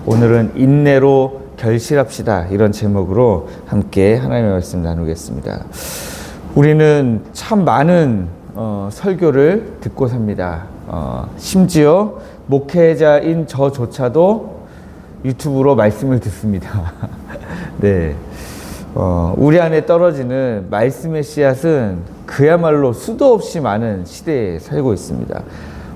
오늘은 인내로 결실합시다, 이런 제목으로 함께 하나님의 말씀 나누겠습니다. 우리는 참 많은 설교를 듣고 삽니다. 심지어 목회자인 저조차도 유튜브로 말씀을 듣습니다. 네. 우리 안에 떨어지는 말씀의 씨앗은 그야말로 수도 없이 많은 시대에 살고 있습니다.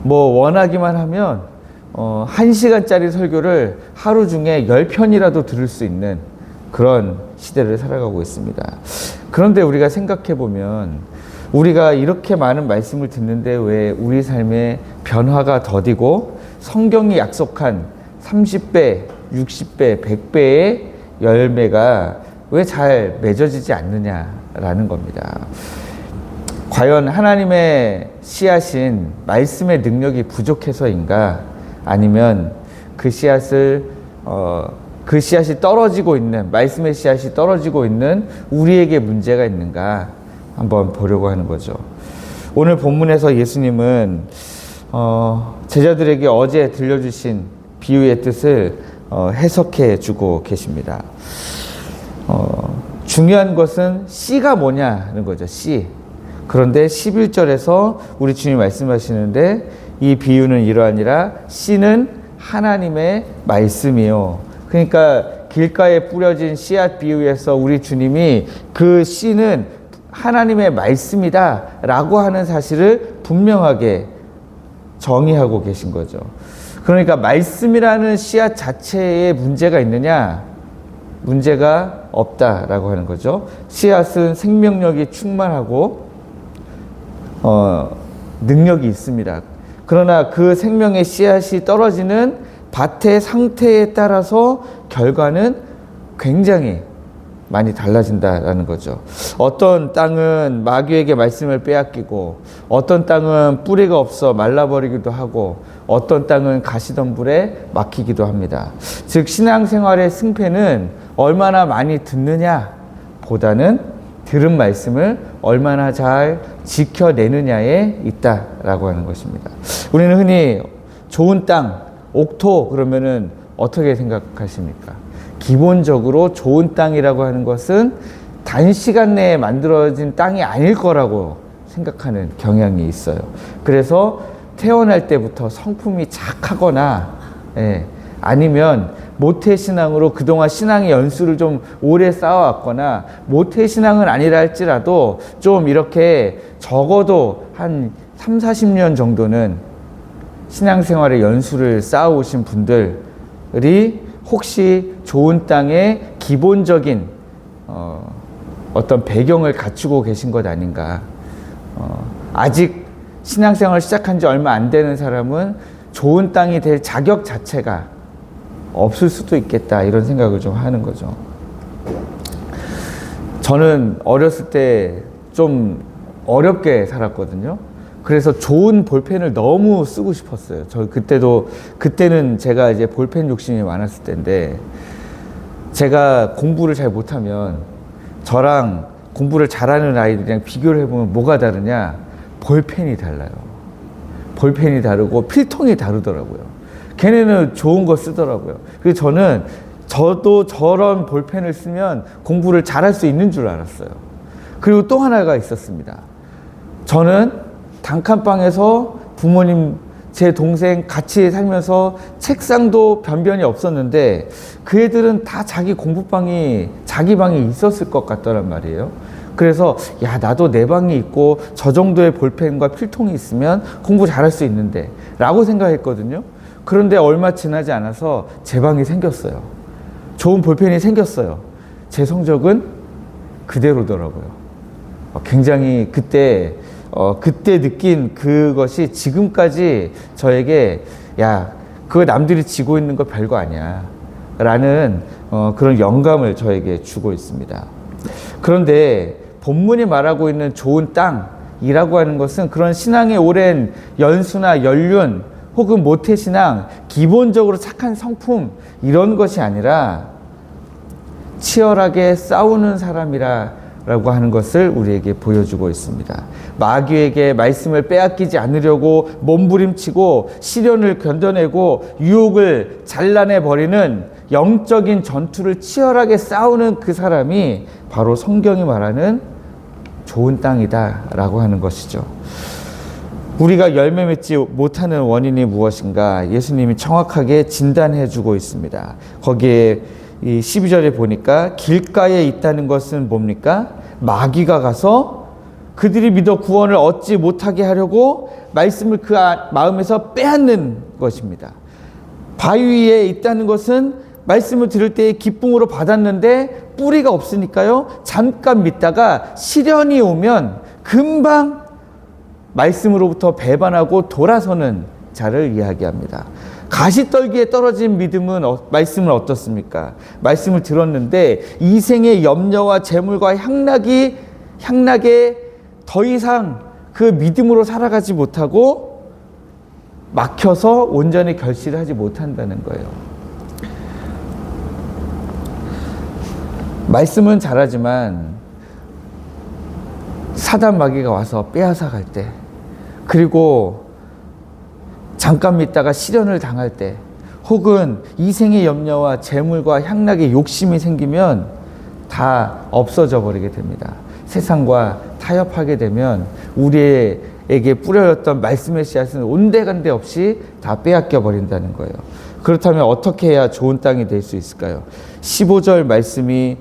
원하기만 하면 1시간짜리 설교를 하루 중에 10편이라도 들을 수 있는 그런 시대를 살아가고 있습니다. 그런데 우리가 생각해 보면 우리가 이렇게 많은 말씀을 듣는데 왜 우리 삶에 변화가 더디고 성경이 약속한 30배, 60배, 100배의 열매가 왜 잘 맺어지지 않느냐라는 겁니다. 과연 하나님의 씨앗인 말씀의 능력이 부족해서인가? 아니면 그 씨앗이 떨어지고 있는, 말씀의 씨앗이 떨어지고 있는 우리에게 문제가 있는가? 한번 보려고 하는 거죠. 오늘 본문에서 예수님은 제자들에게 어제 들려주신 비유의 뜻을 해석해 주고 계십니다. 중요한 것은 씨가 뭐냐는 거죠. 씨. 그런데 11절에서 우리 주님 말씀하시는데 이 비유는 이러하니라. 씨는 하나님의 말씀이요. 그러니까 길가에 뿌려진 씨앗 비유에서 우리 주님이 그 씨는 하나님의 말씀이다 라고 하는 사실을 분명하게 정의하고 계신 거죠. 그러니까 말씀이라는 씨앗 자체에 문제가 있느냐? 문제가 없다라고 하는 거죠. 씨앗은 생명력이 충만하고 능력이 있습니다. 그러나 그 생명의 씨앗이 떨어지는 밭의 상태에 따라서 결과는 굉장히 많이 달라진다라는 거죠. 어떤 땅은 마귀에게 말씀을 빼앗기고, 어떤 땅은 뿌리가 없어 말라버리기도 하고, 어떤 땅은 가시덤불에 막히기도 합니다. 즉 신앙생활의 승패는 얼마나 많이 듣느냐 보다는 들은 말씀을 얼마나 잘 지켜내느냐에 있다라고 하는 것입니다. 우리는 흔히 좋은 땅, 옥토 그러면은 어떻게 생각하십니까? 기본적으로 좋은 땅이라고 하는 것은 단시간 내에 만들어진 땅이 아닐 거라고 생각하는 경향이 있어요. 그래서 태어날 때부터 성품이 착하거나 아니면 모태신앙으로 그동안 신앙의 연수를 좀 오래 쌓아왔거나, 모태신앙은 아니라 할지라도 좀 이렇게 적어도 한 30-40년 정도는 신앙생활의 연수를 쌓아오신 분들이 혹시 좋은 땅의 기본적인 어떤 배경을 갖추고 계신 것 아닌가. 아직 신앙생활을 시작한 지 얼마 안 되는 사람은 좋은 땅이 될 자격 자체가 없을 수도 있겠다, 이런 생각을 좀 하는 거죠. 저는 어렸을 때 좀 어렵게 살았거든요. 그래서 좋은 볼펜을 너무 쓰고 싶었어요. 그때는 제가 이제 볼펜 욕심이 많았을 때인데, 제가 공부를 잘 못하면 저랑 공부를 잘하는 아이들이랑 비교를 해보면 뭐가 다르냐? 볼펜이 달라요. 볼펜이 다르고 필통이 다르더라고요. 걔네는 좋은 거 쓰더라고요. 그래서 저도 저런 볼펜을 쓰면 공부를 잘할 수 있는 줄 알았어요. 그리고 또 하나가 있었습니다. 저는 단칸방에서 부모님, 제 동생 같이 살면서 책상도 변변이 없었는데 그 애들은 다 자기 공부방이, 자기 방이 있었을 것 같더란 말이에요. 그래서 나도 내 방이 있고 저 정도의 볼펜과 필통이 있으면 공부 잘할 수 있는데 라고 생각했거든요. 그런데 얼마 지나지 않아서 제 방이 생겼어요. 좋은 볼펜이 생겼어요. 제 성적은 그대로더라고요. 굉장히 그때 느낀 그것이 지금까지 저에게 그거 남들이 지고 있는 거 별거 아니야 라는 그런 영감을 저에게 주고 있습니다. 그런데 본문이 말하고 있는 좋은 땅이라고 하는 것은 그런 신앙의 오랜 연수나 연륜 혹은 모태신앙, 기본적으로 착한 성품 이런 것이 아니라 치열하게 싸우는 사람이라 라고 하는 것을 우리에게 보여주고 있습니다. 마귀에게 말씀을 빼앗기지 않으려고 몸부림치고 시련을 견뎌내고 유혹을 잘라내버리는 영적인 전투를 치열하게 싸우는 그 사람이 바로 성경이 말하는 좋은 땅이다 라고 하는 것이죠. 우리가 열매 맺지 못하는 원인이 무엇인가 예수님이 정확하게 진단해 주고 있습니다. 거기에 이 12절에 보니까 길가에 있다는 것은 뭡니까? 마귀가 가서 그들이 믿어 구원을 얻지 못하게 하려고 말씀을 그 마음에서 빼앗는 것입니다. 바위 위에 있다는 것은 말씀을 들을 때에 기쁨으로 받았는데 뿌리가 없으니까요. 잠깐 믿다가 시련이 오면 금방 말씀으로부터 배반하고 돌아서는 자를 이야기합니다. 가시떨기에 떨어진 말씀은 어떻습니까? 말씀을 들었는데 이생의 염려와 재물과 향락에 더 이상 그 믿음으로 살아가지 못하고 막혀서 온전히 결실을 하지 못한다는 거예요. 말씀은 잘하지만 사단 마귀가 와서 빼앗아 갈 때, 그리고 잠깐 믿다가 시련을 당할 때, 혹은 이생의 염려와 재물과 향락의 욕심이 생기면 다 없어져 버리게 됩니다. 세상과 타협하게 되면 우리에게 뿌려졌던 말씀의 씨앗은 온데간데 없이 다 빼앗겨 버린다는 거예요. 그렇다면 어떻게 해야 좋은 땅이 될 수 있을까요? 15절 말씀이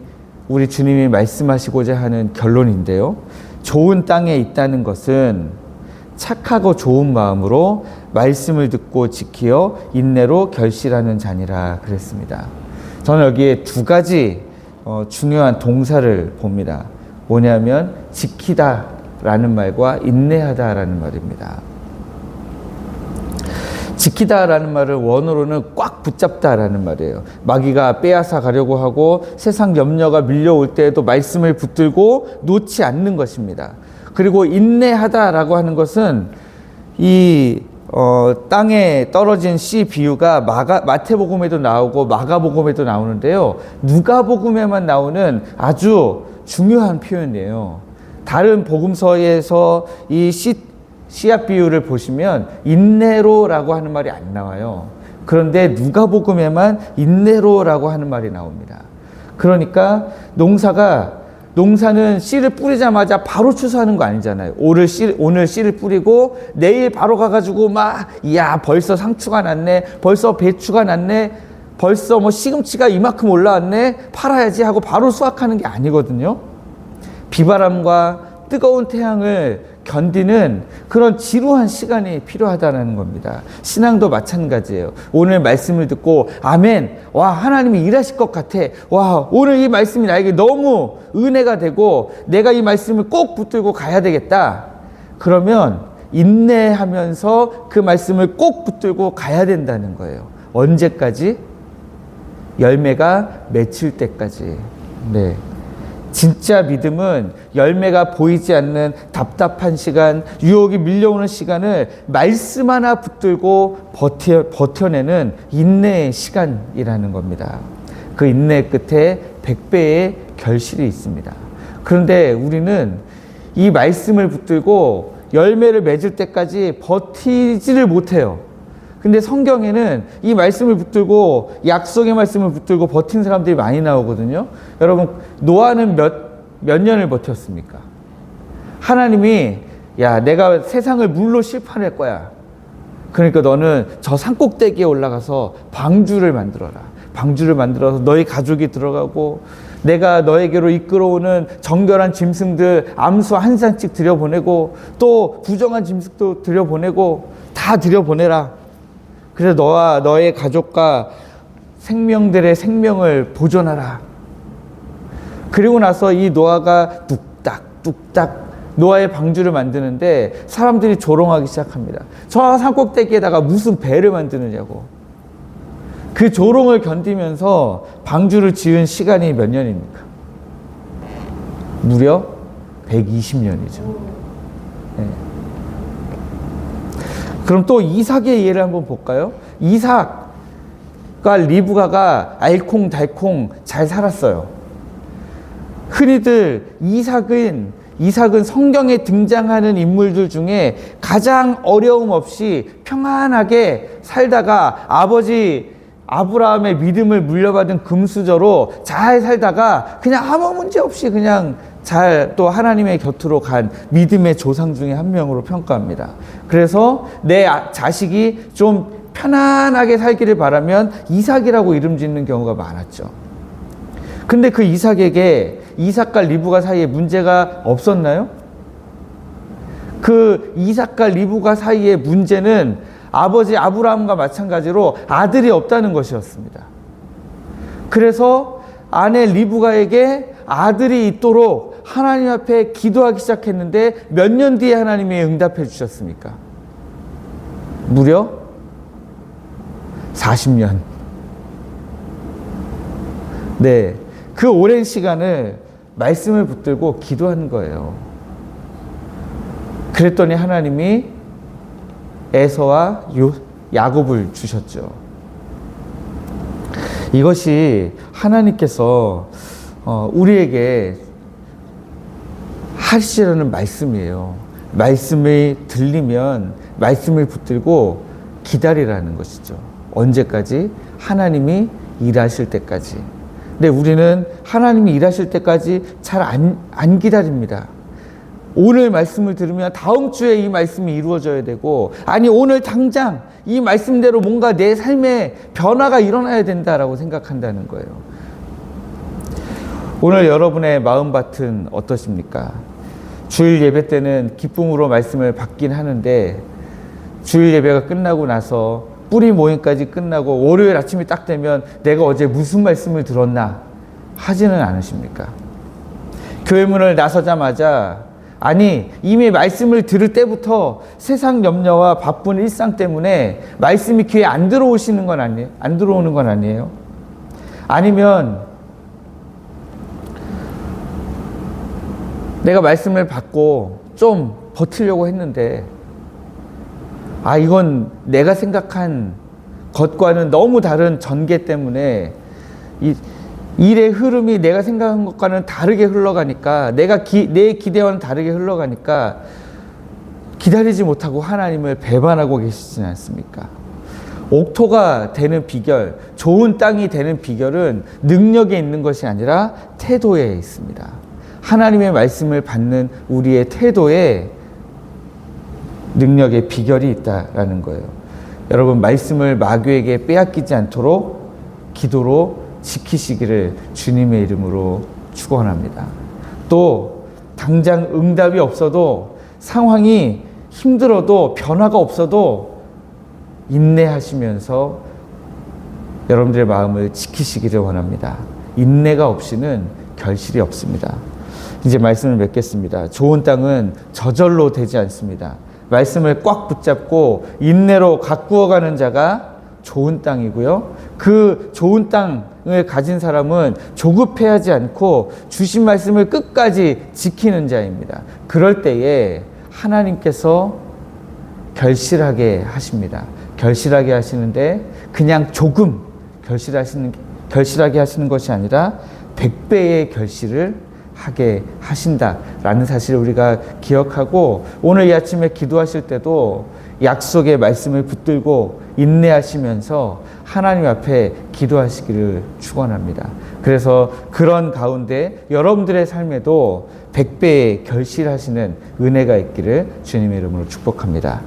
우리 주님이 말씀하시고자 하는 결론인데요. 좋은 땅에 있다는 것은 착하고 좋은 마음으로 말씀을 듣고 지키어 인내로 결실하는 자니라 그랬습니다. 저는 여기에 두 가지 중요한 동사를 봅니다. 뭐냐면 지키다 라는 말과 인내하다 라는 말입니다. 지키다 라는 말을 원어로는 꽉 붙잡다 라는 말이에요. 마귀가 빼앗아 가려고 하고 세상 염려가 밀려올 때에도 말씀을 붙들고 놓지 않는 것입니다. 그리고 인내하다 라고 하는 것은 이 땅에 떨어진 씨 비유가 마태복음에도 나오고 마가복음에도 나오는데요. 누가복음에만 나오는 아주 중요한 표현이에요. 다른 복음서에서 이 씨앗 비유를 보시면 인내로라고 하는 말이 안 나와요. 그런데 누가복음에만 인내로라고 하는 말이 나옵니다. 그러니까 농사는 씨를 뿌리자마자 바로 추수하는 거 아니잖아요. 오늘 씨를 뿌리고 내일 바로 가가지고 벌써 상추가 났네, 벌써 배추가 났네, 벌써 시금치가 이만큼 올라왔네, 팔아야지 하고 바로 수확하는 게 아니거든요. 비바람과 뜨거운 태양을 견디는 그런 지루한 시간이 필요하다는 겁니다. 신앙도 마찬가지예요. 오늘 말씀을 듣고 아멘, 와 하나님이 일하실 것 같아, 와 오늘 이 말씀이 나에게 너무 은혜가 되고 내가 이 말씀을 꼭 붙들고 가야 되겠다. 그러면 인내하면서 그 말씀을 꼭 붙들고 가야 된다는 거예요. 언제까지? 열매가 맺힐 때까지. 네. 진짜 믿음은 열매가 보이지 않는 답답한 시간, 유혹이 밀려오는 시간을 말씀 하나 붙들고 버텨내는 인내의 시간이라는 겁니다. 그 인내 끝에 100배의 결실이 있습니다. 그런데 우리는 이 말씀을 붙들고 열매를 맺을 때까지 버티지를 못해요. 근데 성경에는 이 말씀을 붙들고 약속의 말씀을 붙들고 버틴 사람들이 많이 나오거든요. 여러분, 노아는 몇 년을 버텼습니까? 하나님이 내가 세상을 물로 심판할 거야. 그러니까 너는 저 산꼭대기에 올라가서 방주를 만들어라. 방주를 만들어서 너희 가족이 들어가고 내가 너에게로 이끌어오는 정결한 짐승들 암수 한 쌍씩 들여보내고 또 부정한 짐승도 들여보내고 다 들여보내라. 그래서 너와 너의 가족과 생명들의 생명을 보존하라. 그리고 나서 이 노아가 뚝딱 노아의 방주를 만드는데 사람들이 조롱하기 시작합니다. 저 산꼭대기에다가 무슨 배를 만드느냐고. 그 조롱을 견디면서 방주를 지은 시간이 몇 년입니까? 무려 120년이죠. 네. 그럼 또 이삭의 예를 한번 볼까요? 이삭과 리브가가 알콩달콩 잘 살았어요. 흔히들 이삭은 성경에 등장하는 인물들 중에 가장 어려움 없이 평안하게 살다가 아버지 아브라함의 믿음을 물려받은 금수저로 잘 살다가 그냥 아무 문제 없이 그냥 잘 또 하나님의 곁으로 간 믿음의 조상 중에 한 명으로 평가합니다. 그래서 내 자식이 좀 편안하게 살기를 바라면 이삭이라고 이름 짓는 경우가 많았죠. 근데 그 이삭에게 이삭과 리브가 사이에 문제가 없었나요? 그 이삭과 리브가 사이의 문제는 아버지 아브라함과 마찬가지로 아들이 없다는 것이었습니다. 그래서 아내 리브가에게 아들이 있도록 하나님 앞에 기도하기 시작했는데 몇 년 뒤에 하나님이 응답해 주셨습니까? 무려 40년. 네, 그 오랜 시간을 말씀을 붙들고 기도한 거예요. 그랬더니 하나님이 에서와 야곱을 주셨죠. 이것이 하나님께서 우리에게 하시려는 말씀이에요. 말씀이 들리면 말씀을 붙들고 기다리라는 것이죠. 언제까지? 하나님이 일하실 때까지. 근데 우리는 하나님이 일하실 때까지 잘 안 기다립니다. 오늘 말씀을 들으면 다음 주에 이 말씀이 이루어져야 되고, 아니 오늘 당장 이 말씀대로 뭔가 내 삶에 변화가 일어나야 된다라고 생각한다는 거예요. 오늘 여러분의 마음밭은 어떠십니까? 주일 예배 때는 기쁨으로 말씀을 받긴 하는데 주일 예배가 끝나고 나서 뿌리 모임까지 끝나고 월요일 아침이 딱 되면 내가 어제 무슨 말씀을 들었나 하지는 않으십니까? 교회 문을 나서자마자, 아니 이미 말씀을 들을 때부터 세상 염려와 바쁜 일상 때문에 말씀이 귀에 안 들어오시는 건 아니에요? 안 들어오는 건 아니에요? 아니면 내가 말씀을 받고 좀 버티려고 했는데 이건 내가 생각한 것과는 너무 다른 전개 때문에 일의 흐름이 내가 생각한 것과는 다르게 흘러가니까, 내 기대와는 다르게 흘러가니까 기다리지 못하고 하나님을 배반하고 계시지 않습니까? 옥토가 되는 비결, 좋은 땅이 되는 비결은 능력에 있는 것이 아니라 태도에 있습니다. 하나님의 말씀을 받는 우리의 태도에 능력의 비결이 있다라는 거예요. 여러분, 말씀을 마귀에게 빼앗기지 않도록 기도로 지키시기를 주님의 이름으로 축원합니다. 또 당장 응답이 없어도, 상황이 힘들어도, 변화가 없어도 인내하시면서 여러분들의 마음을 지키시기를 원합니다. 인내가 없이는 결실이 없습니다. 이제 말씀을 맺겠습니다. 좋은 땅은 저절로 되지 않습니다. 말씀을 꽉 붙잡고 인내로 가꾸어가는 자가 좋은 땅이고요. 그 좋은 땅을 가진 사람은 조급해하지 않고 주신 말씀을 끝까지 지키는 자입니다. 그럴 때에 하나님께서 결실하게 하십니다. 결실하게 하시는데 그냥 조금 결실하게 하시는 것이 아니라 100배의 결실을 하게 하신다라는 사실을 우리가 기억하고, 오늘 이 아침에 기도하실 때도 약속의 말씀을 붙들고 인내하시면서 하나님 앞에 기도하시기를 축원합니다. 그래서 그런 가운데 여러분들의 삶에도 100배의 결실하시는 은혜가 있기를 주님의 이름으로 축복합니다.